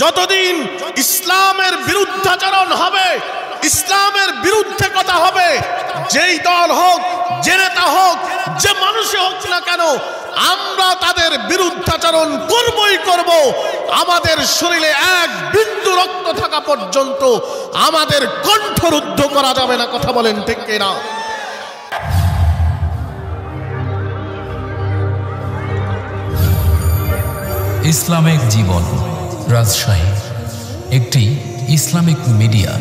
যতদিন ইসলামের বিরুদ্ধাচরণ হবে, ইসলামের বিরুদ্ধে কথা হবে, যেই দল হোক, যে নেতা হোক, যে মানুষই হোক না কেন, আমরা তাদের বিরুদ্ধাচরণ করবই করব। আমাদের শরীরে এক বিন্দু রক্ত থাকা পর্যন্ত আমাদের কণ্ঠরুদ্ধ করা যাবে না। কথা বলেন ঠিক কিনা? ইসলামিক জীবন, রাজশাহী, একটি ইসলামিক মিডিয়া,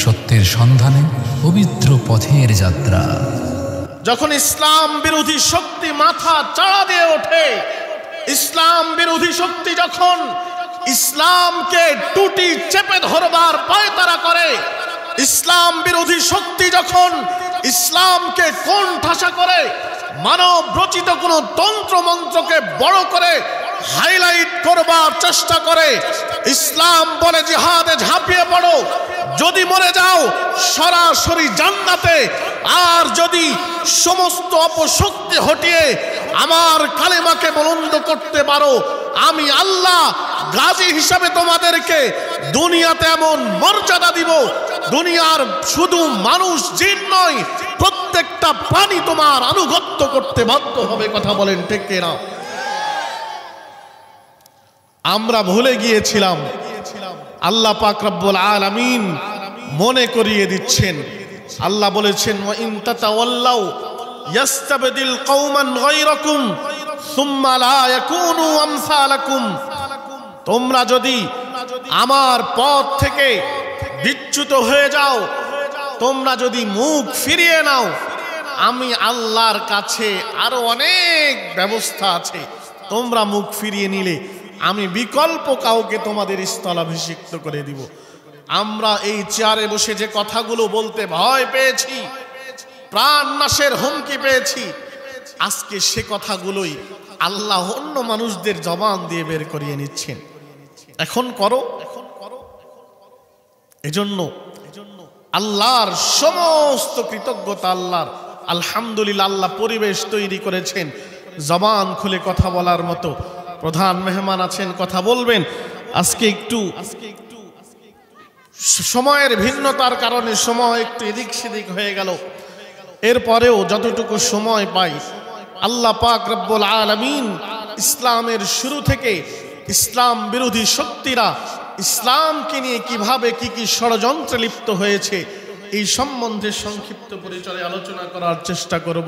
সত্যের সন্ধানে পবিত্র পথের যাত্রা। যখন ইসলাম বিরোধী শক্তি মাথা চাড়া দিয়ে ওঠে, ইসলাম বিরোধী শক্তি যখন ইসলামকে টুটি চেপে ধরবার পায়তারা করে, ইসলাম বিরোধী শক্তি যখন ইসলামকে কোণঠাসা করে, মানব রচিত কোনো তন্ত্র মন্ত্রকে বড় করে হাইলাইট করবার চেষ্টা করে, ইসলাম বলে জিহাদে ঝাঁপিয়ে পড়ো, যদি মরে যাও সরাসরি জান্নাতে, আর যদি সমস্ত অপশক্তি হটিয়ে আমার কালেমাকে বুলন্দ করতে পারো, আমি আল্লাহ গাজী হিসাবে তোমাদেরকে দুনিয়াতে এমন মর্যাদা দিব, দুনিয়ার শুধু মানুষ জিন নয়, প্রত্যেকটা প্রাণী তোমার আনুগত্য করতে বাধ্য হবে। কথা বলেন ঠিক কিনা? আমরা ভুলে গিয়েছিলাম, আল্লাহ পাক রব্বুল আলামিন মনে করিয়ে দিচ্ছেন। আল্লাহ বলেছেন, ওয়া ইন তাতাওয়াল্লাউ ইয়াস্তাবদিল কওমান গায়রাকুম সুম্মা লা ইয়াকুনু আমসালাকুম। তোমরা যদি আমার পথ থেকে বিচ্যুত হয়ে যাও, তোমরা যদি মুখ ফিরিয়ে নাও, আমি আল্লাহর কাছে আরো অনেক ব্যবস্থা আছে। তোমরা মুখ ফিরিয়ে নিলে আমি বিকল্প কাউকে তোমাদের স্থলাভিষিক্ত করে দিব। আমরা এই চেয়ারে বসে যে কথাগুলো বলতে ভয় পেয়েছি, প্রাণ নাশের হুমকি পেয়েছি, আজকে সে কথাগুলোই আল্লাহ অন্য মানুষদের জবান দিয়ে বের করিয়ে নিচ্ছেন। এখন করো। এজন্য আল্লাহর সমস্ত কৃতজ্ঞতা আল্লাহর। আলহামদুলিল্লাহ, আল্লাহ পরিবেশ তৈরি করেছেন জবান খুলে কথা বলার মতো। প্রধান মেহমান আছেন, কথা বলবেন। আজকে একটু সময়ের ভিন্নতার কারণে সময় একটু এদিক সেদিক হয়ে গেল। এরপরেও যতটুকু সময় পাই, আল্লাহ পাক রব্বুল আলামিন ইসলামের শুরু থেকে ইসলাম বিরোধী শক্তিরা ইসলামকে নিয়ে কিভাবে কি কি ষড়যন্ত্রে লিপ্ত হয়েছে, এই সম্বন্ধে সংক্ষিপ্ত পরিচয়ে আলোচনা করার চেষ্টা করব।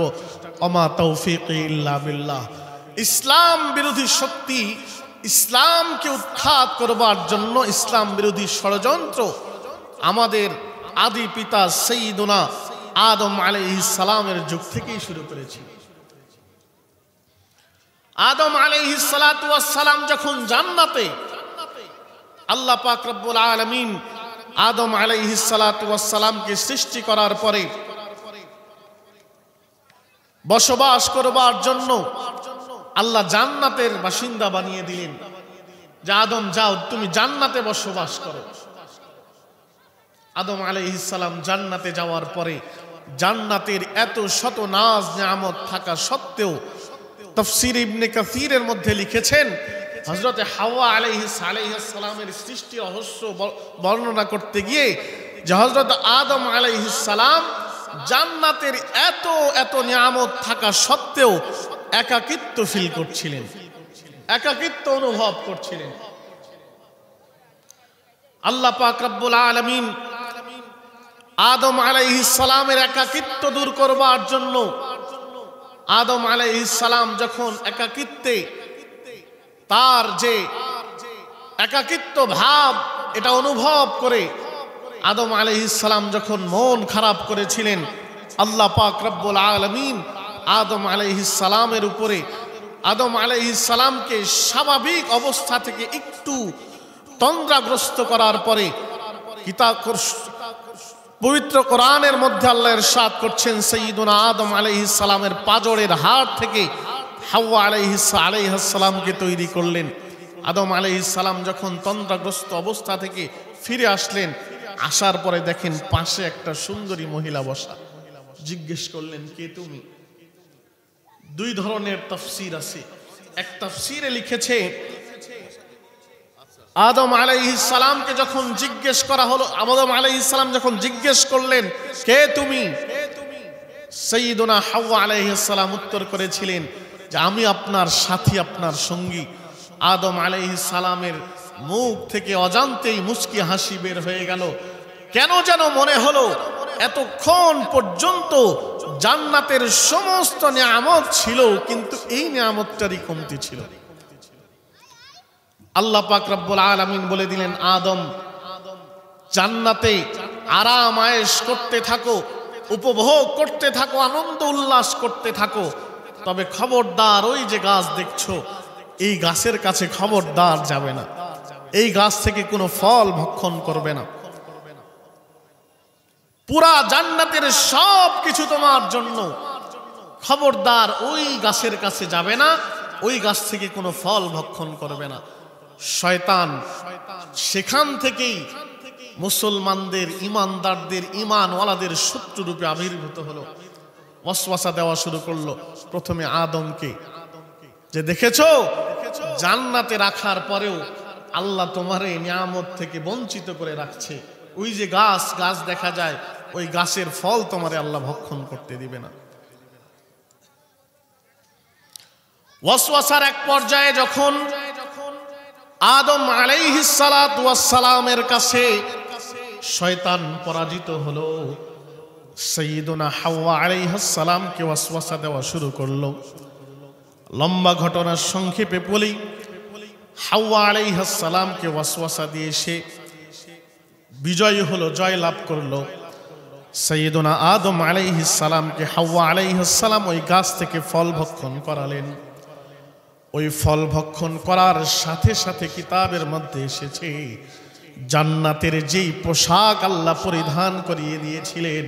ওমা তৌফিকি ইল্লা বিল্লাহ। ইসলাম বিরোধী শক্তি ইসলামকে উৎখাত করবার জন্য ইসলাম বিরোধী ষড়যন্ত্র আমাদের আদি পিতা সাইয়্যিদুনা আদম আলাইহিস সালামের যুগ থেকেই শুরু করেছে। আদম আলাইহিস সালাতু ওয়াস সালাম যখন জান্নাতে, আল্লাহ পাক রব্বুল আলামিন আদম আলাইহিস সালাতু ওয়াস সালামকে সৃষ্টি করার পরে বসবাস করবার জন্য আল্লাহ জান্নাতের বাসিন্দা বানিয়ে দিলেন, যে আদম যাও তুমি জান্নাতে বসবাস করো। আদম আলাইহিস সালাম জান্নাতে যাওয়ার পরে জান্নাতের এত শত নাজ নিয়ামত থাকা সত্ত্বেও তাফসীর ইবনে কাসীরের মধ্যে লিখেছেন, হযরতে হাওয়া আলাইহিস সালামের সৃষ্টি রহস্য বর্ণনা করতে গিয়ে, যে হযরত আদম আলাইহিস সালাম জান্নাতের এত এত নিয়ামত থাকা সত্ত্বেও একাকিত্ব ফিল করছিলেন, একাকিত্ব অনুভব করছিলেন। আল্লাহ পাক রব্বুল আলামিন আদম আলাইহিস সালামের একাকিত্ব দূর করবার জন্য, আদম আলাইহিস সালাম যখন একাকিত্বে তার যে একাকিত্ব ভাব এটা অনুভব করে আদম আলাইহিস সালাম যখন মন খারাপ করেছিলেন, আল্লাহ পাক রব্বুল আলামিন আদম আলাইহিস সালামের উপরে আদম আলাইহিস সালামকে স্বাভাবিক অবস্থা থেকে একটু তন্দ্রাগ্রস্ত করার পরে পবিত্র কোরআনের মধ্যে আল্লাহ ইরশাদ করছেন, সাইয়্যিদুনা আদম আলাইহিস সালামের পাজরের হাড় থেকে হাওয়া আলাইহিস সালামকে তৈরি করলেন। আদম আলাইহিস সালাম যখন তন্দ্রাগ্রস্ত অবস্থা থেকে ফিরে আসলেন, আসার পরে দেখেন পাশে একটা সুন্দরী মহিলা বসা। জিজ্ঞেস করলেন, কে তুমি? দুই ধরনের তাফসীর আছে। এক তাফসীরে লিখেছে আদম আলাইহিস সালামকে যখন জিজ্ঞেস করা হলো, আদম আলাইহিস সালাম যখন জিজ্ঞেস করলেন কে তুমি, সাইয়্যিদুনা হাওয়া আলাইহিস সালাম উত্তর করেছিলেন যে আমি আপনার সাথী, আপনার সঙ্গী। আদম আলাইহিস সালামের মুখ থেকে অজান্তেই মুচকি হাসি বের হয়ে গেল। কেন যেন মনে হলো এতক্ষণ পর্যন্ত জান্নাতের সমস্ত নিয়ামত ছিল, কিন্তু এই নিয়ামতটারই কমতি ছিল। আল্লাহ পাক রব্বুল আলামিন বলে দিলেন, আদম জান্নাতে আরাম আয়েশ করতে থাকো, উপভোগ করতে থাকো, আনন্দ উল্লাস করতে থাকো, তবে খবরদার ওই যে গাছ দেখছো এই গাছের কাছে খবরদার যাবে না, এই গাছ থেকে কোনো ফল ভক্ষণ করবে না। পুরা জান্নাতের সব কিছু তোমার জন্য, খবরদার ওই গাছের কাছে যাবে না, ওই গাছ থেকে কোনো ফল ভক্ষণ করবে না। শয়তান সেখান থেকেই মুসলমানদের, ইমানদারদের, ইমানওয়ালাদের শত্রু রূপে আবির্ভূত হলো, ওয়াসওয়াসা দেওয়া শুরু করলো। প্রথমে আদমকে, যে দেখেছো জান্নাতে রাখার পরেও আল্লাহ তোমারে নিয়ামত থেকে বঞ্চিত করে রাখছে, ওই যে গাছ দেখা যায়, ওই গাছের ফল তোমারে আল্লাহ ভক্ষণ করতে দিবে না। ওয়াসওয়াসার এক পর্যায়ে যখন আদম আলাইহিস সালাতু ওয়াস সালামের কাছে শয়তান পরাজিত হলো, সাইয়্যিদুনা হাওয়া আলাইহিস সালামকে ওয়াসওয়াসা দেওয়া শুরু করলো। লম্বা ঘটনার সংক্ষেপে বলি, হাওয়া আলাইহিস সালামকে ওয়াসওয়াসা দিয়ে সে বিজয়ী হলো, জয় লাভ করলো। সাইয়্যিদুনা আদম আলাইহিস সালামকে হাওয়া আলাইহিস সালাম ওই গাছ থেকে ফল ভক্ষণ করালেন। ওই ফল ভক্ষণ করার সাথে সাথে কিতাবের মধ্যে এসেছে জান্নাতের যেই পোশাক আল্লাহ পরিধান করিয়ে দিয়েছিলেন,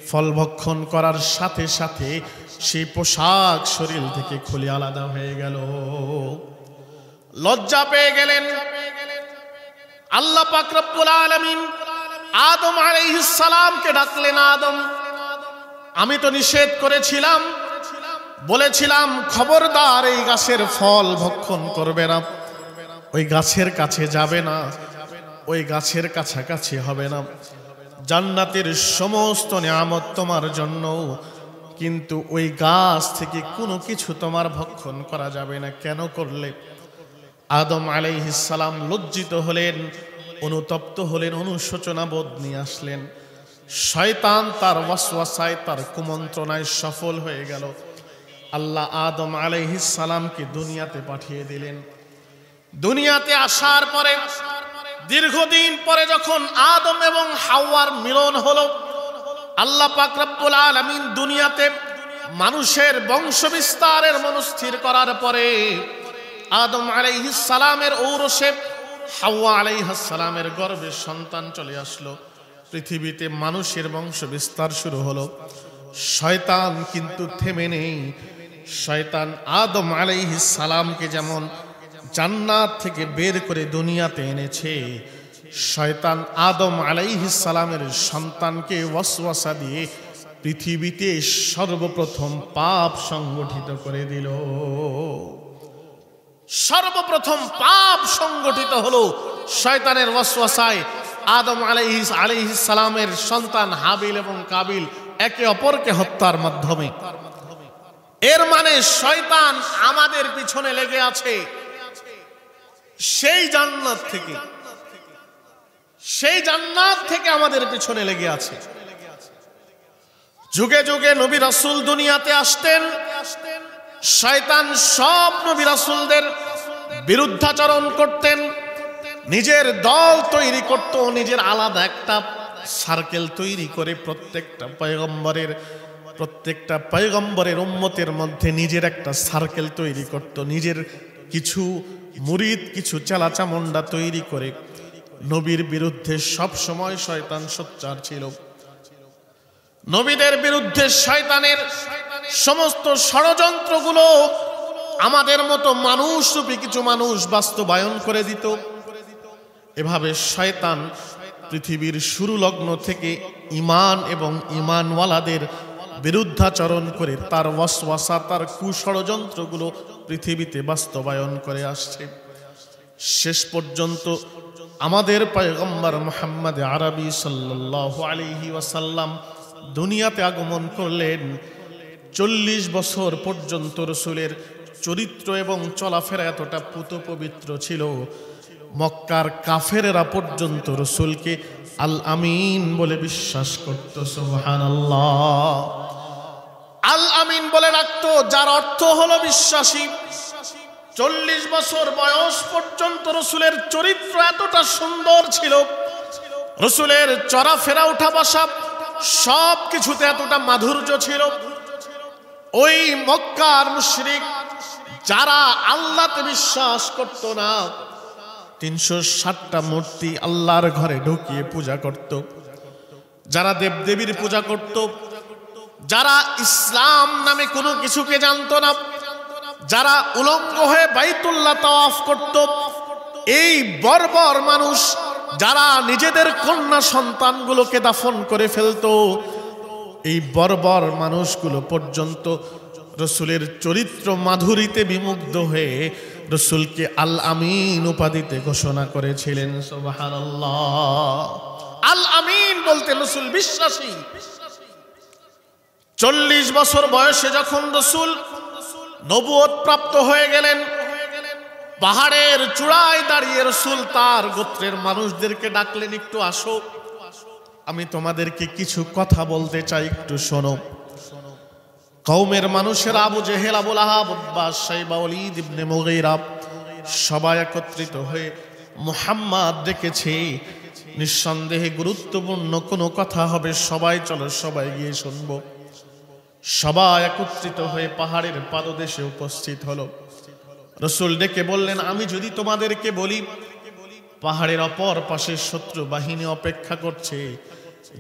ফল ভক্ষণ করার সাথে সাথে সেই পোশাক শরীর থেকে খুলে আলাদা হয়ে গেল। লজ্জা পেয়ে গেলেন। আল্লাহ পাক রব্বুল আলামিন আদম আলাইহিস সালামকে ডাকলেন, আদম আমি তো নিষেধ করেছিলাম, বলেছিলাম খবরদার এই গাছের ফল ভক্ষণ করবে না, ওই গাছের কাছে যাবে না, ওই গাছের কাছাকাছি হবে না, জান্নাতের সমস্ত নিয়ামত তোমার জন্য, কিন্তু ওই গাছ থেকে কোনো কিছু তোমার ভক্ষণ করা যাবে না। কেন করলে? আদম আলাইহিস সালাম লজ্জিত হলেন, অনুতপ্ত হলেন, অনুশোচনা বোধ নিয়ে আসলেন। শয়তান তার ওয়াসওয়াসায়, তার কুমন্ত্রণায় সফল হয়ে গেল। আল্লাহ আদম আলাইহিস সালামকে দুনিয়াতে পাঠিয়ে দিলেন। দুনিয়াতে আসার পরে দীর্ঘদিন পরে যখন আদম এবং হাওয়ার মিলন হলো, আল্লাহ পাক রব্বুল আলামিন দুনিয়াতে মানুষের বংশ বিস্তারের মনস্থির করার পরে আদম আলাইহিস সালামের ঔরসে হাওয়া আলাইহিস সালামের গর্ভে সন্তান চলে আসলো। পৃথিবীতে মানুষের বংশ বিস্তার শুরু হলো। শয়তান কিন্তু থেমে নেই। শয়তান আদম আলাইহিস সালামকে যেমন জান্নাত থেকে বের করে দুনিয়াতে এনেছে, শয়তান আদম আলাইহিস সালামের সন্তানকে ওয়াসওয়াসা দিয়ে পৃথিবীতে সর্বপ্রথম পাপ সংগঠিত করে দিল। সর্বপ্রথম পাপ সংগঠিত হলো শয়তানের ওয়াসওয়াসায়। আদম আলাইহিস সালামের সন্তান হাবিল এবং কাবিল একে অপরকে হত্যার মাধ্যমে। এর মানে শয়তান আমাদের পিছনে লেগে আছে সেই জান্নাত থেকে আমাদের পিছনে লেগে আছে। যুগে যুগে নবী রাসূল দুনিয়াতে আসতেন, শয়তান সব নবী রাসূলদের বিরুদ্ধাচরণ করতেন, নিজের দল তৈরি করত, নিজের আলাদা একটা সার্কেল তৈরি করে প্রত্যেকটা পয়গম্বরের উম্মতের মধ্যে নিজের একটা সার্কেল তৈরি করত, নিজের কিছু মুরিদ, কিছু চেলাচামুন্ডা তৈরি করে নবীর বিরুদ্ধে সব সময় শয়তান সোচ্চার ছিল। নবীদের বিরুদ্ধে শয়তানের সমস্ত ষড়যন্ত্রগুলো আমাদের মতো মানুষরূপী কিছু মানুষ বাস্তবায়ন করে দিত। এভাবে শয়তান পৃথিবীর শুরু লগ্ন থেকে ঈমান এবং ঈমানওয়ালাদের বিরুদ্ধাচরণ করে তার ওয়াসওয়াসা, তার কুষড়যন্ত্রগুলো পৃথিবীতে বাস্তবায়ন করে আসছে। শেষ পর্যন্ত আমাদের পয়গম্বর মুহাম্মদ আরবি সাল্লাল্লাহু আলাইহি ওয়াসাল্লাম দুনিয়াতে আগমন করলেন। 40 বছর পর্যন্ত রাসূলের চরিত্র এবং চলাফেরা এতটা পুত পবিত্র ছিল, মক্কার কাফেরেরা পর্যন্ত রাসূলকে আল আমিন বলে বিশ্বাস করত। সুবহানাল্লাহ। আল আমিন বলে রাখতো, যার অর্থ হলো বিশ্বাসী। 40 বছর বয়স পর্যন্ত রাসূলের চরিত্র এতটা সুন্দর ছিল, রাসূলের চলাফেরা উঠা বসা সব কিছুতে এতটা মাধুর্য ছিল। ওই মক্কার মুশরিক যারা আল্লাহতে বিশ্বাস করত না, 360টা মূর্তি আল্লাহর ঘরে ঢুকিয়ে পূজা করত, যারা দেবদেবীর পূজা করত, যারা ইসলাম নামে কোনো কিছুকে জানতো না, যারা উলঙ্গ হয়ে বাইতুল্লাহ তাওয়াফ করত, এই বর্বর মানুষ যারা নিজেদের কন্যা সন্তানগুলোকে দাফন করে ফেলতো, এই বর্বর মানুষগুলো পর্যন্ত রাসূলের চরিত্র মাধুরীতে বিমুগ্ধ হয়ে রাসূলকে আল আমিন উপাধিতে ঘোষণা করেছিলেন। সুবহানাল্লাহ। আল আমিন বলতে রাসূল বিশ্বাসী। 40 বছর বয়সে যখন রাসূল নবুয়ত প্রাপ্ত হয়ে গেলেন, পাহাড়ের চূড়ায় দাঁড়িয়ে রাসূল তার গোত্রের মানুষদেরকে ডাকলেন, একটু আসো, আমি তোমাদেরকে কিছু কথা বলতে চাই, একটু শোনো। কওমের মানুষেরা আবু জেহেল, আবু লাহাব, উতবা, শাইবা, ওয়ালিদ ইবনে মুগীরা সবাই একত্রিত হয়ে মুহাম্মদ ডেকেছে, নিঃসন্দেহে গুরুত্বপূর্ণ কোনো কথা হবে, সবাই চলো, সবাই গিয়ে শুনবো। সবাই একত্রিত হয়ে পাহাড়ের পাদদেশে উপস্থিত হলো। রাসূল ডেকে বললেন, আমি যদি তোমাদেরকে বলি পাহাড়ের অপর পাশে শত্রু বাহিনী অপেক্ষা করছে,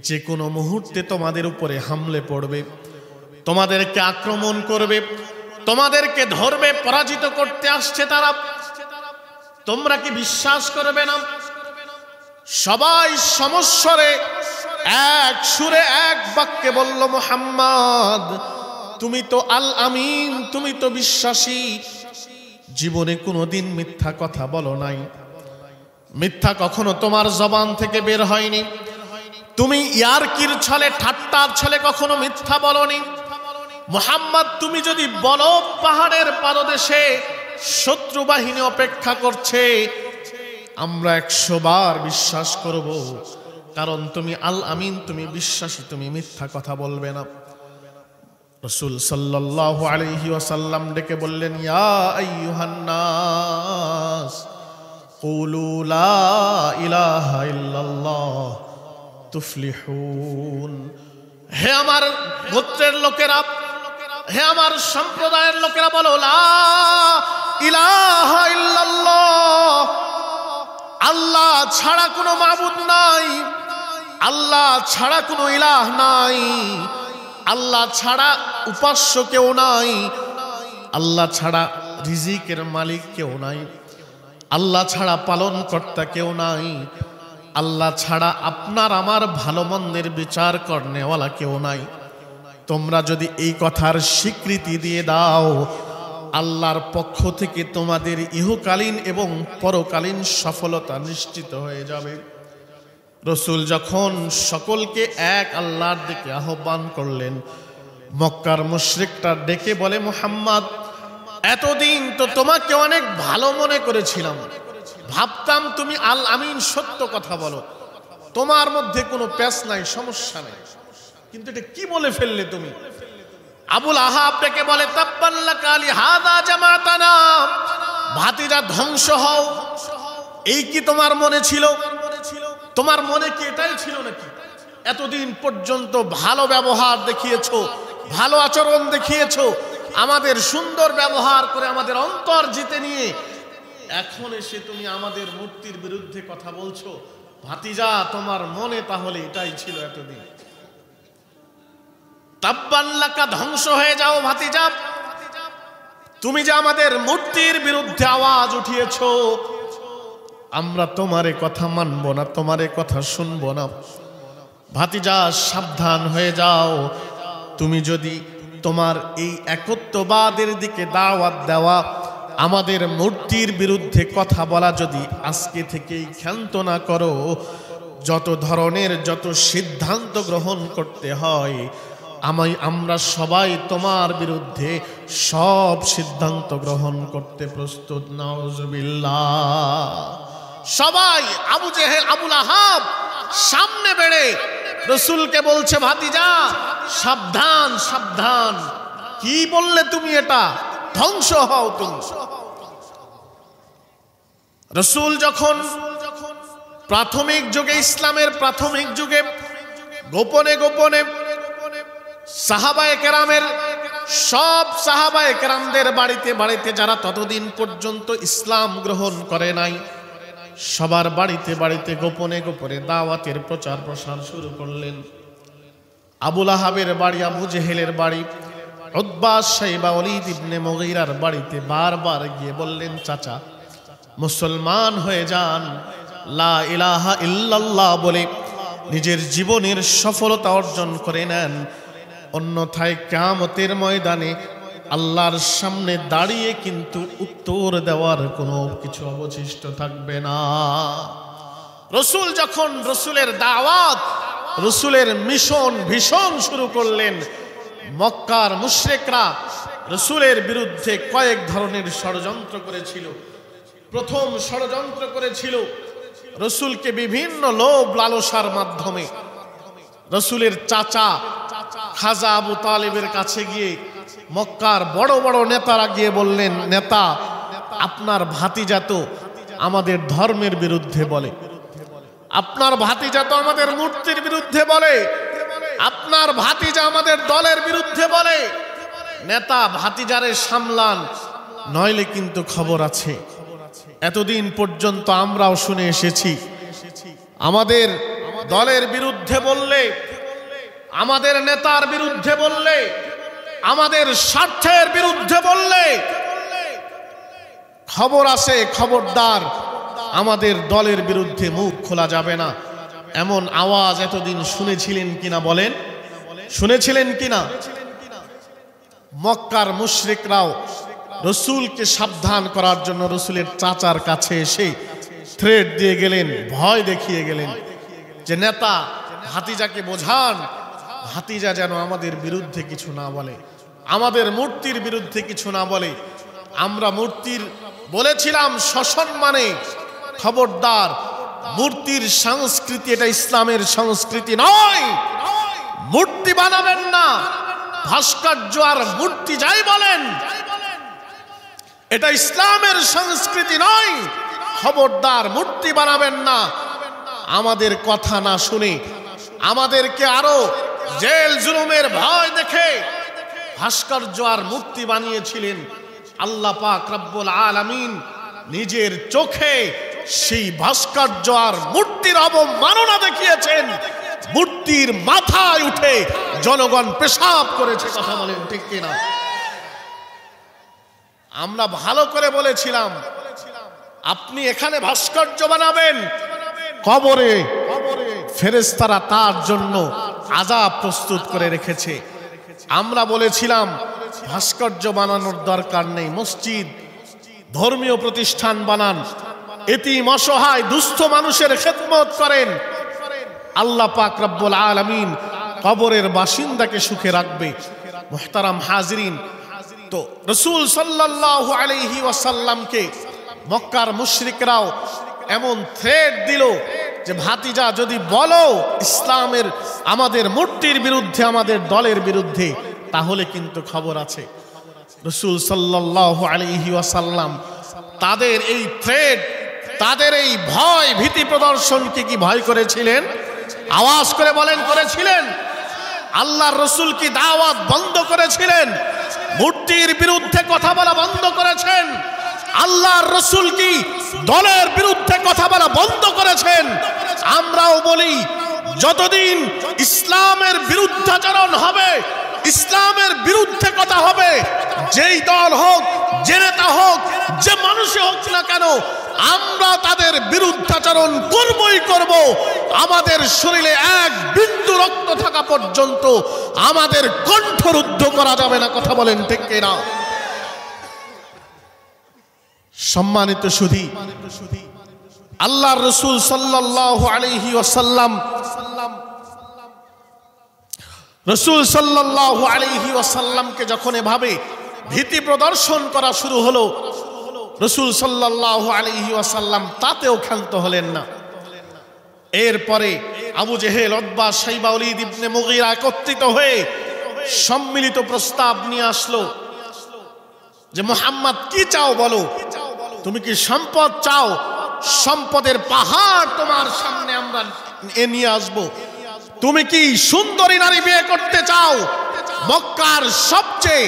যে কোনো মুহূর্তে তোমাদের উপরে হামলে পড়বে, তোমাদেরকে আক্রমণ করবে, তোমাদেরকে ধরবে, পরাজিত করতে আসছে তারা, তোমরা কি বিশ্বাস করবে না? সবাই সমস্বরে এক সুরে এক বাক্যে বলল, মুহাম্মদ তুমি তো আল আমিন, তুমি তো বিশ্বাসী, জীবনে কোনোদিন মিথ্যা কথা বলো নাই, মিথ্যা কখনো তোমার জবান থেকে বের হয়নি, তুমি ইয়ারকির ছলে ঠাট্টার ছলে কখনো মিথ্যা বলনি। মুহাম্মদ তুমি যদি বলো পাহাড়ের পাদদেশে শত্রু বাহিনী অপেক্ষা করছে, আমরা 100 বার বিশ্বাস করব, কারণ তুমি আল আমিন, তুমি বিশ্বাসী, তুমি মিথ্যা কথা বলবে না। রাসূল সাল্লাল্লাহু আলাইহি ওয়াসাল্লাম ডেকে বললেন, ইয়া আইয়ুহান নাস কুলু লা ইলাহা ইল্লাল্লাহ তুফলিহুন। হে আমার গোত্রের লোকেরা, হে আমার সম্প্রদায়ের লোকেরা, বলো লা ইলাহা ইল্লাল্লাহ, আল্লাহ ছাড়া কোনো মাবুদ নাই, আল্লাহ ছাড়া কোনো ইলাহ নাই, আল্লাহ ছাড়া উপাস্য কেউ নাই, আল্লাহ ছাড়া রিজিকের মালিক কেউ নাই, আল্লাহ ছাড়া পালন কর্তা কেউ নাই, আল্লাহ ছাড়া আপনার আমার ভালো মন্দের বিচার করনেওয়ালা কেউ নাই। তোমরা যদি এই কথার স্বীকৃতি দিয়ে দাও, আল্লাহর পক্ষ থেকে তোমাদের ইহকালীন এবং পরকালীন সফলতা নিশ্চিত হয়ে যাবে। রাসূল যখন সকলকে এক আল্লাহর দিকে আহ্বান করলেন, মক্কার মুশরিকরা ডেকে বলে, মুহাম্মদ এতদিন তো তোমাকে অনেক ভালো মনে করেছিলাম, ভাবতাম তুমি আল আমিন, সত্য কথা বলো, তোমার মধ্যে কোনো প্যাচ নাই, সমস্যা নেই, কিন্তু এটা কি বলে ফেললে তুমি? আবুল আহাব ডেকে বলে, তাব্বাল্লাকা লিহাযা জামাতানা, ভাতিজা ধ্বংস হও, এই কি তোমার মনে ছিল? তোমার মনে কি এটাই ছিল নাকি? এতদিন পর্যন্ত ভালো ব্যবহার দেখিয়েছো, ভালো আচরণ দেখিয়েছো, আমাদের সুন্দর ব্যবহার করে আমাদের অন্তর জিতে নিয়ে এখন এসে তুমি আমাদের মূর্তির বিরুদ্ধে কথা বলছো? ভাতিজা তোমার মনে তাহলে এটাই ছিল এতদিন? তাব্বাল্লাকা, ধ্বংস হয়ে যাও ভাতিজা, তুমি যে আমাদের মূর্তির বিরুদ্ধে আওয়াজ উঠিয়েছো, আমরা তোমার কথা মানব না, তোমার কথা শুনবো না। ভাতিজা সাবধান হয়ে যাও, তুমি যদি তোমার এই একত্ববাদের দিকে দাওয়াত দেওয়া, আমাদের মূর্তির বিরুদ্ধে কথা বলা যদি আজকে থেকেই ক্ষান্ত না করো, যত ধরনের যত সিদ্ধান্ত গ্রহণ করতে হয় আমরা সবাই তোমার বিরুদ্ধে সব সিদ্ধান্ত গ্রহণ করতে প্রস্তুত। নাউজুবিল্লাহ। সবাই আবু জেহেল আবুল আহাব সামনে বেড়ে রাসূলকে বলছে, ভাতিজা সাবধান সাবধান, কি বললে তুমি, এটা ধ্বংস হও তুমি। রাসূল যখন প্রাথমিক যুগে, ইসলামের প্রাথমিক যুগে গোপনে গোপনে সাহাবায়ে কেরামের সব সাহাবায়ে কেরামদের বাড়িতে বাড়িতে যারা ততদিন পর্যন্ত ইসলাম গ্রহণ করে নাই, সবার বাড়িতে বাড়িতে গোপনে গোপনে দাওয়াতের প্রচার প্রসার শুরু করলেন। আবুল আহাবের বাড়ি, আবু জেহেলের বাড়ি, উতবা, শাইবা, ওয়ালিদ ইবনে মুগীরার বাড়িতে বারবার গিয়ে বললেন, চাচা মুসলমান হয়ে যান, লা ইলাহা ইল্লাল্লাহ বলে নিজের জীবনের সফলতা অর্জন করে নেন, অন্যথায় কিয়ামতের ময়দানে আল্লাহর সামনে দাঁড়িয়ে কিন্তু উত্তর দেওয়ার কোনো কিছু অবশিষ্ট থাকবে না। রাসূল যখন রাসূলের দাওয়াত, রাসূলের মিশন ভীষণ শুরু করলেন, মক্কার মুশরিকরা রাসূলের বিরুদ্ধে কয়েক ধরনের ষড়যন্ত্র করেছিল। প্রথম ষড়যন্ত্র করেছিল রাসূলকে বিভিন্ন লোভ লালসার মাধ্যমে রাসূলের চাচা খাজা আবু তালেবের কাছে গিয়ে মক্কার বড় বড় নেতারা গিয়ে বললেন, নেতা আপনার ভাতিজা তো আমাদের ধর্মের বিরুদ্ধে বলে, আপনার ভাতিজা তো আমাদের মূর্তির বিরুদ্ধে বলে, আপনার ভাতিজা আমাদের দলের বিরুদ্ধে বলে, নেতা ভাতিজারে সামলান, নইলে কিন্তু খবর আছে। এতদিন পর্যন্ত আমরাও শুনে এসেছি, আমাদের দলের বিরুদ্ধে বললে, আমাদের নেতার বিরুদ্ধে বললে, আমাদের স্বার্থের বিরুদ্ধে বললে খবর আছে, খবরদার আমাদের দলের বিরুদ্ধে মুখ খোলা যাবে না। এমন আওয়াজ এতদিন শুনেছিলেন কিনা বলেন, শুনেছিলেন কিনা? মক্কার মুশরিকরাও রাসূলকে সাবধান করার জন্য রাসূলের চাচার কাছে এসে থ্রেট দিয়ে গেলেন, ভয় দেখিয়ে গেলেন যে নেতা ভাতিজাকে বোঝান, ভাতিজা যেন আমাদের বিরুদ্ধে কিছু না বলে, আমাদের মূর্তির বিরুদ্ধে কিছু না বলে। আমরা মূর্তির বলেছিলাম সসম্মানে, খবরদার মূর্তির সংস্কৃতি এটা ইসলামের সংস্কৃতি নয়, মূর্তি বানাবেন না, ভাস্কর্য আর মূর্তি যাই বলেন এটা ইসলামের সংস্কৃতি নয়, খবরদার মূর্তি বানাবেন না। আমাদের কথা না শুনে আমাদেরকে আরো জেল জুলুমের ভয় দেখে ভাস্কর্য আর মূর্তি বানিয়েছিলেন। আল্লাহ পাক রব্বুল আলামিন নিজের চোখে সেই ভাস্কর্য আর মূর্তির অবমাননা দেখিয়েছেন, মূর্তির মাথায় উঠে জনগণ পেশাব করেছে। কথা বলেন ঠিক কিনা? আমরা ভালো করে বলেছিলাম, আপনি এখানে ভাস্কর্য বানাবেন, কবরে ফেরেশতারা তার জন্য আযাব প্রস্তুত করে রেখেছে। আমরা বলেছিলাম ভাস্কর্য বানানোর দরকার নেই, মসজিদ ধর্মীয় প্রতিষ্ঠান বানান, এতিম অসহায় দুস্থ মানুষের খেদমত করেন, আল্লাহ পাক রব্বুল আলামিন কবরের বাসিন্দাকে সুখে রাখবে। মুহতারাম হাজিরিন, তো রাসূল সাল্লাল্লাহু আলাইহি ওয়াসাল্লামকে মক্কার মুশরিকরাও এমন থ্রেট দিল যে ভাতিজা যদি বলো ইসলামের আমাদের মূর্তির বিরুদ্ধে, আমাদের দলের বিরুদ্ধে, তাহলে কিন্তু খবর আছে। রাসূল সাল্লাল্লাহু আলাইহি ওয়াসাল্লাম তাদের এই থ্রেট, তাদের এই ভয় ভীতি প্রদর্শনকে কি ভয় করেছিলেন? আওয়াজ করে বলেন, করেছিলেন? আল্লাহর রাসূল কি দাওয়াত বন্ধ করেছিলেন? মূর্তির বিরুদ্ধে কথা বলা বন্ধ করেছেন? আল্লাহর রাসূল কি দলের বিরুদ্ধে কথা বলা বন্ধ করেছেন? আমরাও বলি, যতদিন ইসলামের বিরুদ্ধাচরণ হবে, ইসলামের বিরুদ্ধে কথা হবে, যেই দল হোক, যে নেতা হোক, যে মানুষে হোক না কেন, আমরা তাদের বিরুদ্ধাচরণ করবই করব। আমাদের শরীরে এক বিন্দু রক্ত থাকা পর্যন্ত আমাদের কণ্ঠরুদ্ধ করা যাবে না। কথা বলেন ঠিক কিনা? সম্মানিত সুধী, আল্লাহর রাসূল সাল্লাল্লাহু আলাইহি ওয়াসাল্লাম কে যখন এভাবে ভীতি প্রদর্শন করা শুরু হলো, রাসূল সাল্লাল্লাহু আলাইহি ওয়াসাল্লাম তাতেও ক্ষান্ত হলেন না। এরপরে আবু জেহেল, উতবা, শাইবা, ওলীদ ইবনে মুগীরা একত্রিত হয়ে সম্মিলিত প্রস্তাব নিয়ে আসলো যে মুহাম্মদ কি চাও বলো, তুমি কি সম্পদ চাও? সম্পদের পাহাড় তোমার সামনে আমরা নিয়ে আসব। তুমি কি সুন্দরী নারী বিয়ে করতে চাও? মক্কার সবচেয়ে,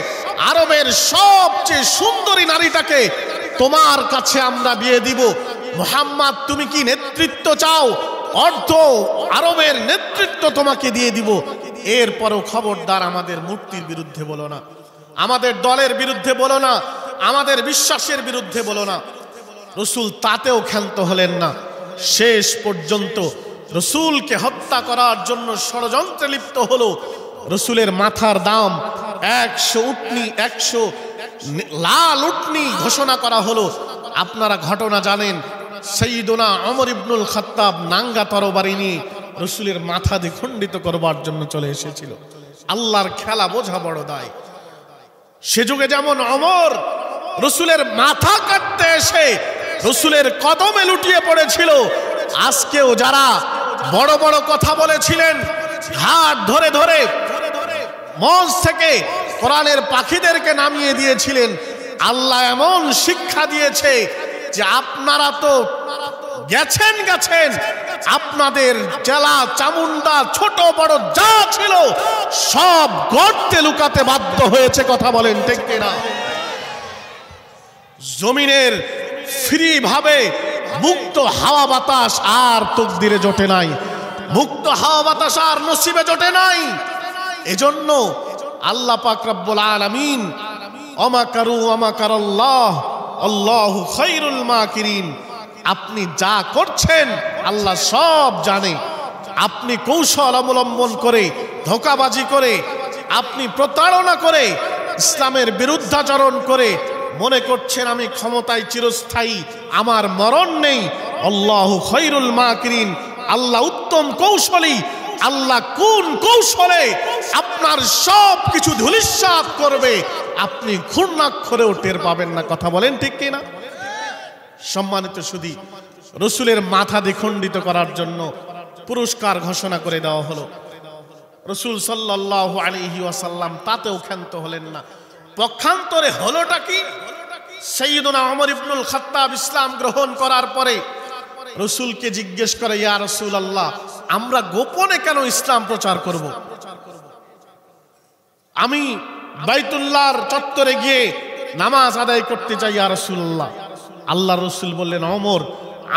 আরবের সবচেয়ে সুন্দরী নারীটাকে তোমার কাছে আমরা বিয়ে দিব। মুহাম্মদ তুমি কি নেতৃত্ব চাও? অর্ধ আরবের নেতৃত্ব তোমাকে দিয়ে দিব। এরপরও খবরদার আমাদের মূর্তির বিরুদ্ধে বলো না, আমাদের দলের বিরুদ্ধে বলো না, আমাদের বিশ্বাসের বিরুদ্ধে বলো না। রাসূল তাতেও ক্ষান্ত হলেন না। শেষ পর্যন্ত রাসূলকে হত্যা করার জন্য ষড়যন্ত্রে লিপ্ত হলো। রাসূলের মাথার দাম 100 উটনি, 100 লাল উটনি ঘোষণা করা হলো। আপনারা ঘটনা জানেন, সাইয়্যিদুনা ওমর ইবনুল খাত্তাব নাঙ্গা তরবারি নিয়ে রাসূলের মাথা দ্বিখণ্ডিত করবার জন্য চলে এসেছিল। আল্লাহর খেলা বোঝা বড় দায়। সে যুগে যেমন ওমর রাসূলের মাথা কাটতে এসে রাসূলের কদমে লুটিয়ে পড়েছিল, আজকেও যারা বড় বড় কথা বলেছিলেন, হাত ধরে ধরে মঞ্চ থেকে কোরআনের পাখিদেরকে নামিয়ে দিয়েছিলেন, আল্লাহ এমন শিক্ষা দিয়েছে যে আপনারা তো গেছেন, আপনাদের জেলা চামুন্ডা ছোট বড় যা ছিল সব গর্তে লুকাতে বাধ্য হয়েছে। কথা বলেন ঠিক কিনা? জমিনের ফ্রি ভাবে মুক্ত হাওয়া বাতাস আর তকদিরে জোটে নাই, মুক্ত হাওয়া বাতাস আর নসিবে জোটে নাই। এজন্য আল্লাহ পাক রব্বুল আলামিন অমাকারু অমাকারাল্লাহ আল্লাহু খায়রুল মাকিরিন, আপনি যা করছেন আল্লাহ সব জানে। আপনি কৌশল অবলম্বন করে, ধোঁকাবাজি করে, আপনি প্রতারণা করে, ইসলামের বিরুদ্ধাচরণ করে মনে করছেন আমি ক্ষমতায় চিরস্থায়ী, আমার মরণ নেই। আল্লাহু খায়রুল মাকিরিন, আল্লাহ উত্তম কৌশলী। আল্লাহ কোন কৌশলে আপনার সব কিছু ধূলিসাৎ করবে আপনি ঘূর্ণাক্ষরেও টের পাবেন না। কথা বলেন ঠিক কিনা? সম্মানিত সুধী, রাসূলের মাথা দ্বিখণ্ডিত করার জন্য পুরস্কার ঘোষণা করে দেওয়া হলো। রাসূল সাল্লাল্লাহু আলাইহি ওয়াসাল্লাম তাতেও ক্ষান্ত হলেন না। পক্ষান্তরে হলোটা কি? সাইয়্যিদুনা ওমর ইবনুল খাত্তাব ইসলাম গ্রহণ করার পরে রাসূলকে জিজ্ঞেস করে, ইয়া রাসূলুল্লাহ, আমরা গোপনে কেন ইসলাম প্রচার করব? আমি বাইতুল্লাহর চত্বরে গিয়ে নামাজ আদায় করতে চাই ইয়া রাসূলুল্লাহ। আল্লাহর রাসূল বললেন, ওমর,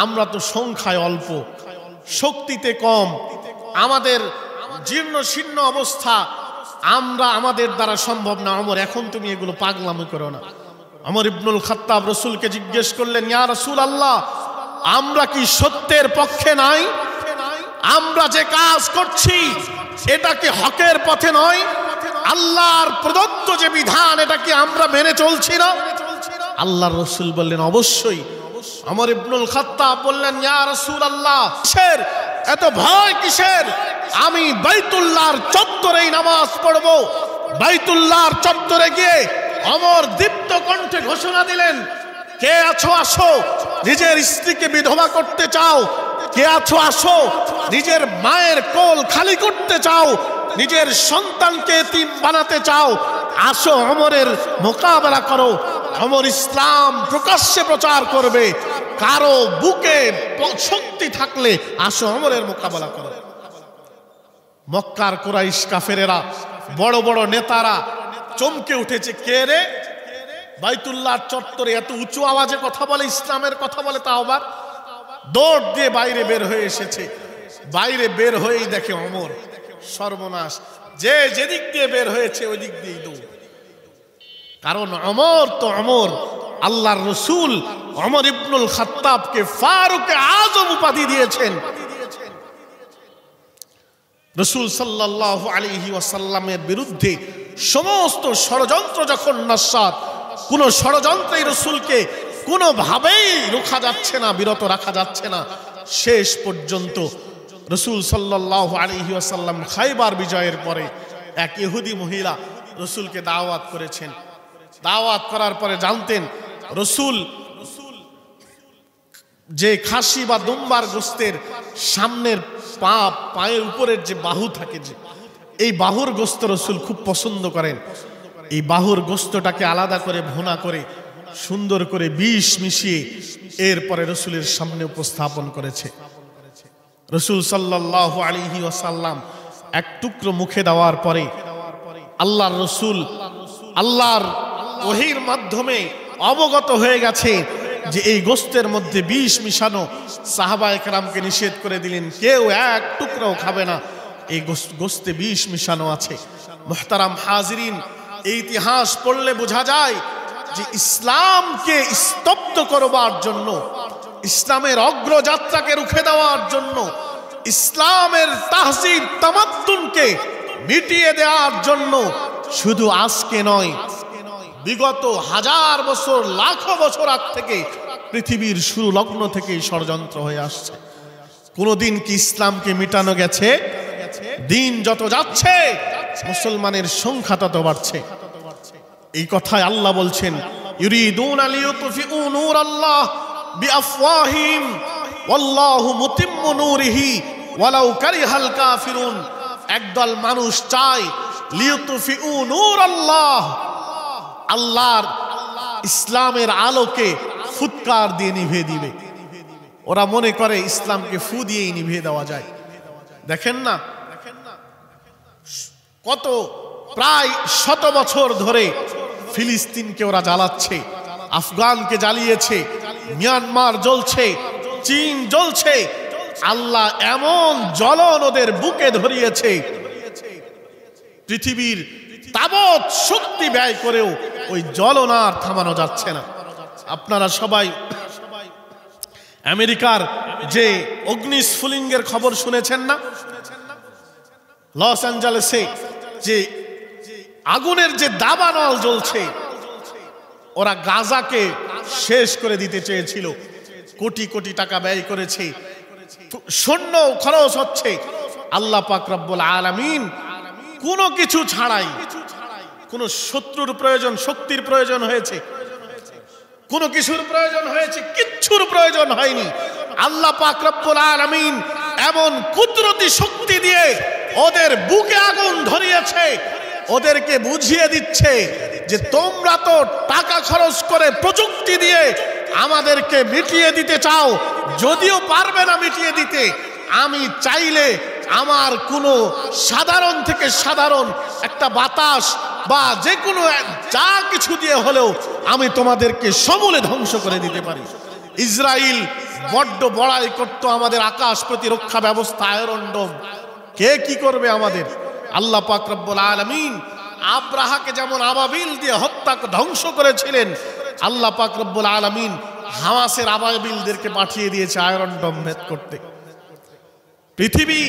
আমরা তো সংখ্যায় অল্প, শক্তিতে কম, আমাদের জীর্ণ শীর্ণ অবস্থা, আমাদের দ্বারা সম্ভব না। ওমর, এখন তুমি এগুলো পাগলামি করো না। ওমর ইবনুল খাত্তাব রাসূলকে জিজ্ঞেস করলেন, ইয়া রাসূলুল্লাহ, আমরা কি সত্যের পক্ষে নাই? আমরা যে কাজ করছি এটা কি হকের পথে নয়? আল্লাহর প্রদত্ত যে বিধান এটা কি আমরা মেনে চলছি না? আল্লাহর রাসূল বললেন, অবশ্যই। ওমর ইবনুল খাত্তাব বললেন, ইয়া রাসূলুল্লাহ, কিসের এত ভয় কিসের? আমি বাইতুল্লাহর চত্বরেই নামাজ পড়ব। বাইতুল্লাহর চত্বরে গিয়ে ওমর দীপ্ত কণ্ঠে ঘোষণা দিলেন, কে আছো আসো, নিজের স্ত্রীকে বিধবা করতে চাও? কে আছো আসো, নিজের মায়ের কোল খালি করতে চাও? নিজের সন্তানকে এতিম বানাতে চাও? আসো, ওমরের মোকাবেলা করো। ওমর ইসলাম প্রকাশ্যে প্রচার করবে। কারো বুকে শক্তি থাকলে আসো, ওমরের মোকাবেলা করো। মক্কার কুরাইশ কাফেরেরা, বড় বড় নেতারা চমকে উঠেছে। কে রে বাইতুল্লাহর চত্বরে এত উঁচু আওয়াজে কথা বলে, ইসলামের কথা বলে? তাও আবার দৌড় দিয়ে বাইরে বের হয়ে এসেছে। বাইরে বের হয়েই দেখে ওমর। সর্বনাশ, যে যেদিক দিয়ে বের হয়েছে ওই দিক দিয়েই দৌড়। কারণ ওমর তো ওমর, আল্লাহর রাসূল ওমর ইবনুল খাত্তাবকে ফারুকে আজম উপাধি দিয়েছেন। রাসূল সাল্লাল্লাহু আলাইহি ওয়াসাল্লামের বিরুদ্ধে সমস্ত ষড়যন্ত্র যখন নস্যাৎ, কোন ষড়যন্ত্রই রাসূলকে কোনোভাবেই রোখা যাচ্ছে না, বিরত রাখা যাচ্ছে না। শেষ পর্যন্ত রাসূল সাল্লাল্লাহু আলাইহি ওয়াসাল্লাম খায়বার বিজয়ের পরে এক ইহুদি মহিলা রাসূলকে দাওয়াত করেছেন। দাওয়াত করার পরে জানতেন রাসূল যে খাসি বা দুম্বার গোস্তের সামনের পায়ের উপরের যে বাহু থাকে, যে এই বাহুর গোস্ত রাসূল খুব পছন্দ করেন। এই বাহুর গোস্তটাকে আলাদা করে ভুনা করে সুন্দর করে বিষ মিশিয়ে এরপরে রাসূলের সামনে উপস্থাপন করেছে। রাসূল সাল্লাল্লাহু আলাইহি ওয়াসাল্লাম এক টুকরো মুখে দেওয়ার পরে আল্লাহর রাসূল আল্লাহর ওহীর মাধ্যমে অবগত হয়ে গেছে যে এই গোস্তের মধ্যে বিষ মিশানো। সাহাবায়ে কেরামকে নিষেধ করে দিলেন, কেউ এক টুকরাও খাবে না, এই গোস্তে বিষ মিশানো আছে। মুহতারাম হাজিরিন, এই ইতিহাস পড়লে বোঝা যায় যে ইসলামকে স্তব্ধ করবার জন্য, ইসলামের অগ্রযাত্রাকে রুখে দেওয়ার জন্য, ইসলামের তাহজিব তামাদ্দুনকে মিটিয়ে দেওয়ার জন্য শুধু আজকে নয়, বিগত হাজার বছর লাখো বছর আগ থেকে পৃথিবীর শুরু লগ্ন থেকে ষড়যন্ত্র হয়ে আসছে। কোনদিন কি ইসলামকে মিটানো গেছে? দিন যত যাচ্ছে মুসলমানের সংখ্যা তত বাড়ছে। এই কথায় আল্লাহ বলছেন, ইউরিদুনা লিইউতফিউ নূরাল্লাহ বিআফওয়াহিহিম ওয়াল্লাহু মুতিম্মু নূরিহি ওয়ালাউ কারিহাল কাফিরুন। একদল মানুষ চায় লিইউতফিউ নূরাল্লাহ, আল্লাহর ইসলামের আলোকে ফুৎকার দিয়ে নিভিয়ে দিবে। ওরা মনে করে ইসলামকে ফু দিয়েই নিভিয়ে দেওয়া যায়। দেখেন না কত প্রায় 100 বছর ধরে ফিলিস্তিনকে ওরা জ্বালাচ্ছে, আফগানকে জ্বালিয়েছে, মিয়ানমার জ্বলছে, চীন জ্বলছে। আল্লাহ এমন জ্বলন ওদের বুকে ধরিয়েছে, পৃথিবীর তাবৎ শক্তি ব্যয় করেও ওই জ্বলন আর থামানো যাচ্ছে না। আপনারা সবাই আমেরিকার যে অগ্নিস্ফুলিঙ্গের খবর শুনেছেন না? লস অ্যাঞ্জেলেসে যে আগুনের যে দাবানল জ্বলছে, ওরা গাজাকে শেষ করে দিতে চেয়েছিল, কোটি কোটি টাকা ব্যয় করেছে, সৈন্য খরচ হচ্ছে। আল্লাহ পাক রব্বুল আলামিন কোনো কিছু ছাড়াই, কোন শত্রুর প্রয়োজন, শক্তির প্রয়োজন হয়েছে, কোন কিছুর প্রয়োজন হয়েছে, কিচ্ছুর প্রয়োজন হয়নি। আল্লাহ পাক রব্বুল আলামিন এমন কুদরতি শক্তি দিয়ে ওদের বুকে আগুন ধরিয়েছে, ওদেরকে বুঝিয়ে দিচ্ছে যে তোমরা তো টাকা খরচ করে প্রযুক্তি দিয়ে আমাদেরকে মিটিয়ে দিতে চাও, যদিও পারবে না মিটিয়ে দিতে। আমি চাইলে আমার কোনো সাধারণ থেকে সাধারণ একটা বাতাস বা যে কোনো যা কিছু দিয়ে হলেও আমি তোমাদেরকে সমূলে ধ্বংস করে দিতে পারি। ইসরায়েল বড্ড বড়াই করতো আমাদের আকাশ প্রতিরক্ষা ব্যবস্থা, আয়রন ডোম। কে কি করবে আমাদের? আল্লাহ পাক রব্বুল আলামিন আব্রাহাকে যেমন আবাবিল দিয়ে হত্যা ধ্বংস করেছিলেন, আল্লাহ পাক রব্বুল আলামিন হামাসের আবাবিলদেরকে পাঠিয়ে দিয়েছে আয়রন ডোম ভেদ করতে। পৃথিবী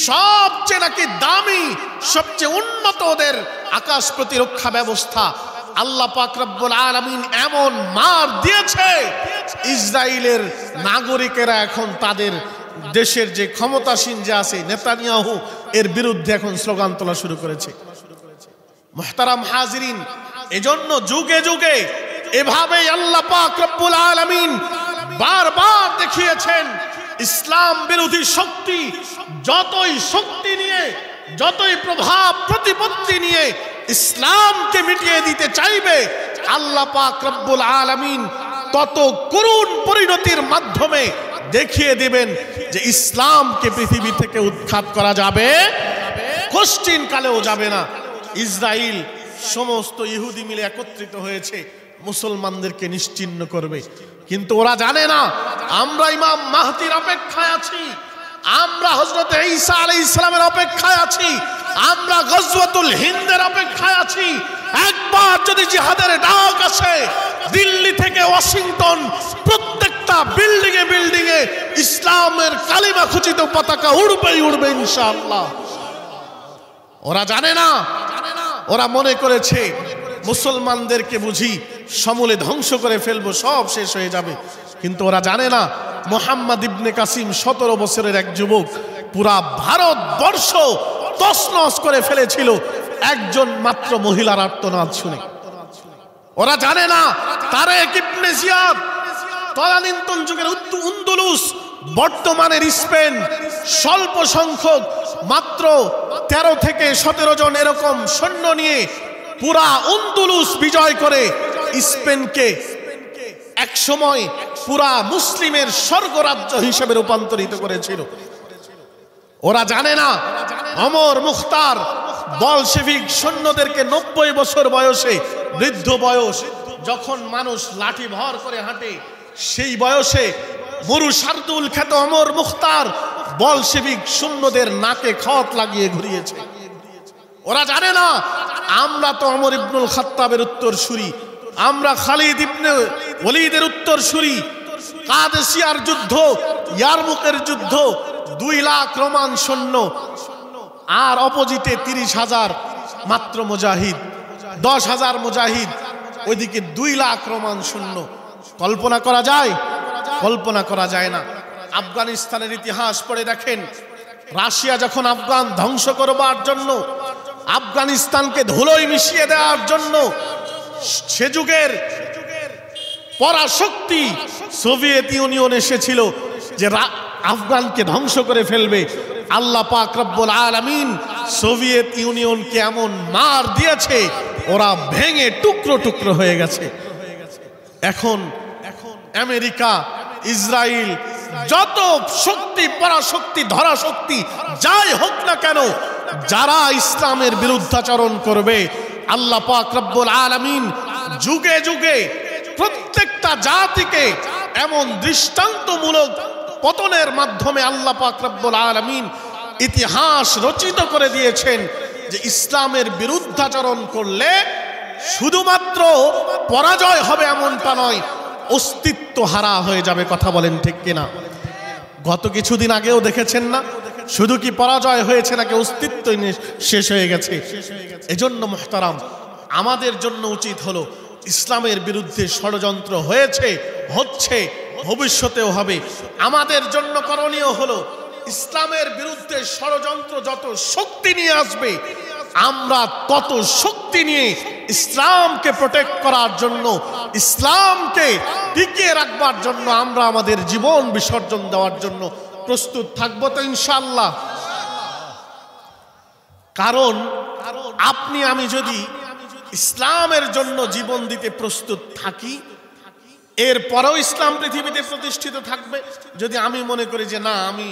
সবচেয়ে নাকি দামি, সবচেয়ে উন্নত ওদের আকাশ প্রতিরক্ষা ব্যবস্থা। আল্লাহ পাক রব্বুল আলামিন এমন মার দিয়েছে, ইসরায়েলের নাগরিকেরা এখন তাদের দেশের যে ক্ষমতাসীন যে আছে নেতানিয়াহু, এর বিরুদ্ধে এখন স্লোগান তোলা শুরু করেছে। মুহতারাম হাজিরিন, এজন্য যুগে যুগে এভাবেই আল্লাহ পাক রব্বুল আলামিন বারবার দেখিয়েছেন, ইসলাম বিরোধী শক্তি যতই শক্তি নিয়ে, যতই প্রভাব প্রতিপত্তি নিয়ে ইসলামকে মিটিয়ে দিতে চাইবে, আল্লাহ পাক রব্বুল আলামিন তত করুণ পরিণতির মাধ্যমে দেখিয়ে দিবেন যে ইসলামকে পৃথিবী থেকে উৎখাত করা যাবে, কোশ্চিন কালেও যাবে না। ইসরায়েল সমস্ত ইহুদি মিলে একত্রিত হয়েছে, মুসলমানদেরকে নিশ্চিহ্ন করবে। কিন্তু ওরা জানে না আমরা ইমাম মাহদির অপেক্ষায় আছি, আমরা হযরত ঈসা আলাইহিস সালামের অপেক্ষায় আছি, আমরা গজওয়াতুল হিন্দের অপেক্ষায় আছি। একবার যদি জিহাদের ডাক আসে, দিল্লি থেকে ওয়াশিংটন প্রত্যেকটা বিল্ডিংয়ে বিল্ডিংয়ে ইসলামের কালিমা খচিত পতাকা উড়বেই উড়বে ইনশাআল্লাহ। ওরা জানে না, ওরা মনে করেছে মুসলমানদেরকে বুঝি সমূলে ধ্বংস করে ফেলবো, সব শেষ হয়ে যাবে। কিন্তু ওরা জানে না মোহাম্মদ ইবনে কাসিম 17 বছরের এক যুবক পুরা ভারতবর্ষ তছনছ করে ফেলেছিল একজন মাত্র মহিলার আর্তনাদ শুনে। ওরা জানে না তারেক ইবনে জিয়াদ তদানীন্তন যুগের আন্দলুস, বর্তমানের স্পেন, স্বল্প সংখ্যক মাত্র 13 থেকে 17 জন এরকম সৈন্য নিয়ে পুরা আন্দলুস বিজয় করে স্পেনকে একসময় পুরা মুসলিমের স্বর্গরাজ্য হিসেবে রূপান্তরিত করেছিল। ওরা জানে না ওমর মুখতার বলশেভিক সৈন্যদেরকে 90 বছর বয়সে, বৃদ্ধ বয়স, যখন মানুষ লাঠি ভর করে হাঁটে, সেই বয়সে মরু শার্দুল খ্যাত ওমর মুখতার বলশেভিক সৈন্যদের নাকে খত লাগিয়ে ঘুরিয়েছে। ওরা জানে না আমরা তো ওমর ইবনুল খাত্তাবের উত্তরসূরি, আমরা খালিদ ইবনে ওয়ালিদের উত্তরসূরি। কাদেসিয়ার যুদ্ধ, ইয়ারমুকের যুদ্ধ, 2 লাখ রোমান সৈন্য, আর অপোজিটে 30,000 মাত্র মুজাহিদ, 10,000 মুজাহিদ, ওইদিকে 2 লাখ রোমান সৈন্য। কল্পনা করা যায়? কল্পনা করা যায় না। আফগানিস্তানের ইতিহাস পড়ে দেখেন, রাশিয়া যখন আফগান ধ্বংস করবার জন্য, আফগানিস্তানকে ধুলোয় মিশিয়ে দেওয়ার জন্য, সে যুগের পরাশক্তি সোভিয়েত ইউনিয়ন এসেছিল যে আফগানকে ধ্বংস করে ফেলবে। আল্লাহ পাক রব্বুল আলামিন সোভিয়েত ইউনিয়নকে এমন মার দিয়েছে, ওরা ভেঙে টুকরো টুকরো হয়ে গেছে। এখন আমেরিকা, ইসরায়েল, যত শক্তি, পরাশক্তি, ধরাশক্তি যাই হোক না কেন, যারা ইসলামের বিরুদ্ধাচরণ করবে, আল্লাহ পাক রব্বুল আলামিন যুগে যুগে প্রত্যেকটা জাতিকে এমন দৃষ্টান্তমূলক পতনের মাধ্যমে আল্লাহ পাক রব্বুল আলামিন ইতিহাস রচিত করে দিয়েছেন যে ইসলামের বিরুদ্ধাচরণ করলে শুধুমাত্র পরাজয় হবে এমনটা নয়, অস্তিত্ব হারা হয়ে যাবে। কথা বলেন ঠিক কিনা? গত কিছুদিন আগেও দেখেছেন না, শুধু কি পরাজয় হয়েছে নাকি অস্তিত্ব শেষ হয়ে গেছে। এজন্য মুহতারাম, আমাদের জন্য উচিত হলো, ইসলামের বিরুদ্ধে ষড়যন্ত্র হয়েছে, হচ্ছে, ভবিষ্যতেও হবে। আমাদের জন্য করণীয় হলো ইসলামের বিরুদ্ধে ষড়যন্ত্র যত শক্তি নিয়ে আসবে, আমরা তত শক্তি নিয়ে ইসলামকে প্রোটেক্ট করার জন্য, ইসলামকে টিকিয়ে রাখবার জন্য আমরা আমাদের জীবন বিসর্জন দেওয়ার জন্য প্রস্তুত থাকবো তো ইনশাআল্লাহ। কারণ আপনি আমি যদি ইসলামের জন্য জীবন দিতে প্রস্তুত থাকি, এরপরেও ইসলাম পৃথিবীতে প্রতিষ্ঠিত থাকবে। যদি আমি মনে করি যে না, আমি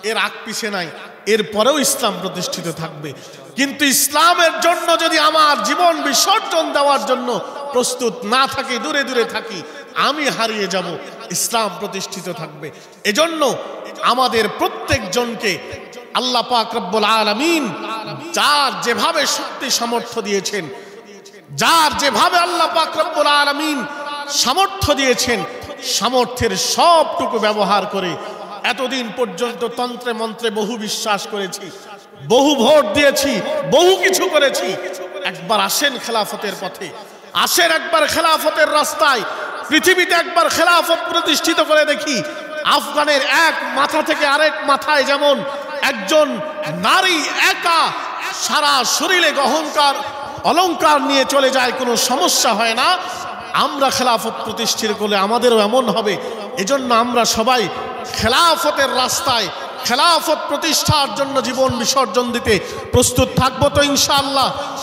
এর আগ পিছে নাই, এরপরেও ইসলাম প্রতিষ্ঠিত থাকবে। কিন্তু ইসলামের জন্য যদি আমার জীবন বিসর্জন দেওয়ার জন্য প্রস্তুত না থাকি, দূরে দূরে থাকি, আমি হারিয়ে যাব, ইসলাম প্রতিষ্ঠিত থাকবে। এজন্য আমাদের প্রত্যেকজনকে আল্লাহ পাক রব্বুল আলামিন যার যেভাবে শক্তি সামর্থ্য দিয়েছেন, যার যেভাবে আল্লাহ পাক রব্বুল আলামিন সামর্থ্য দিয়েছেন, সামর্থ্যের সবটুকু ব্যবহার করে এতদিন পর্যন্ত তন্ত্রে মন্ত্রে বহু বিশ্বাস করেছি, বহু ভোট দিয়েছি, বহু কিছু করেছি। একবার আসেন খেলাফতের পথে, আসেন একবার খেলাফতের রাস্তায়, পৃথিবীতে একবার খেলাফত প্রতিষ্ঠিত করে দেখি। আফগানের এক মাথা থেকে আরেক মাথায় যেমন একজন নারী একা সারা শরীরে অহংকার অলংকার নিয়ে চলে যায়, কোনো সমস্যা হয় না, আমরা খেলাফত প্রতিষ্ঠিত করলে আমাদেরও এমন হবে। এজন্য আমরা সবাই খেলাফতের রাস্তায়, খেলাফত প্রতিষ্ঠার জন্য জীবন বিসর্জন দিতে প্রস্তুত থাকবো তো ইনশাআল্লাহ।